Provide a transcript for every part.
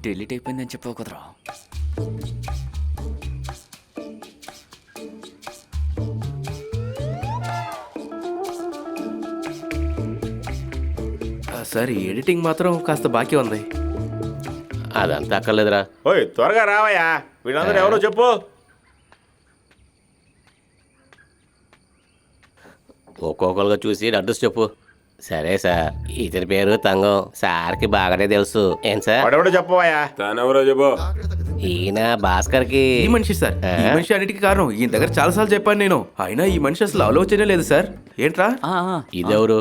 Delete అయిపోయిందని చెప్పావు కుదరా. Sir editing మాత్రం కాస్త బాకీ ఉంది. అదంతా అక్కర్లేదురా. ఓయ్ త్వరగా రావయ్యా, వీళ్ళందరూ ఎవరో చెప్పు. ఒక్కొక్కరుగా చూసి అడ్రస్ చెప్పు. సరే సార్, ఇతని పేరు తంగం, సార్కి బాగానే తెలుసు. ఏం సార్? వాడెవడో చెప్పవయ్యా. తానెవరో చెప్పు. ఈయన భాస్కర్కి ఈ మనిషి సార్, ఈ మనిషి అన్నిటికీ కారణం. ఈయన దగ్గర చాలా సార్లు చెప్పాను నేను, అయినా ఈ మనిషి అసలు ఆలోచనే లేదు సార్. ఏంట్రా? ఇదెవరు?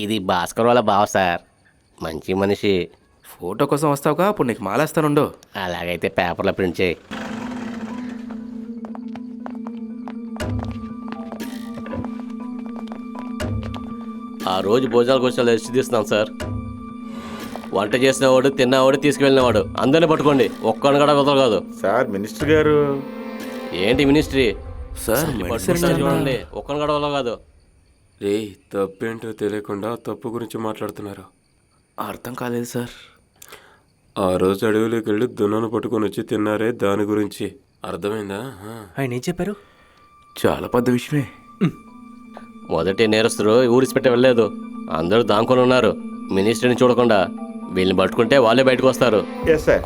ఇది భాస్కర్ వాళ్ళ బావ సార్, మంచి మనిషి. ఫోటో కోసం వస్తావుగా, అప్పుడు నీకు మాలేస్తానుండు. అలాగైతే పేపర్లో ప్రింట్ చేయి. ఆ రోజు భోజనాలకు వచ్చిన లిస్ట్ తీస్తున్నాం సార్. వంట చేసినవాడు, తిన్నవాడు, తీసుకువెళ్ళినవాడు అందరినీ పట్టుకోండి, ఒక్కడిని కూడా వదలకాదు. సార్ మినిస్టర్ గారు. ఏంటి మినిస్ట్రీ సార్ చూడండి, ఒక్కడిని కూడా వదలకాదు. రే, తప్పేంటో తెలియకుండా తప్పు గురించి మాట్లాడుతున్నారు. అర్థం కాలేదు సార్. ఆ రోజు అడవిలోకి వెళ్ళి దున్నను పట్టుకొని వచ్చి తిన్నారే, దాని గురించి అర్థమైందా? ఆయన ఏం చెప్పారు? చాలా పెద్ద విషయమే. మొదటి నేరస్తుడు ఊరిసిపెట్టి వెళ్ళలేదు, అందరూ దాంకొని ఉన్నారు. మినిస్ట్రీని చూడకుండా వీళ్ళని పట్టుకుంటే వాళ్ళే బయటకు వస్తారు. Yes sir.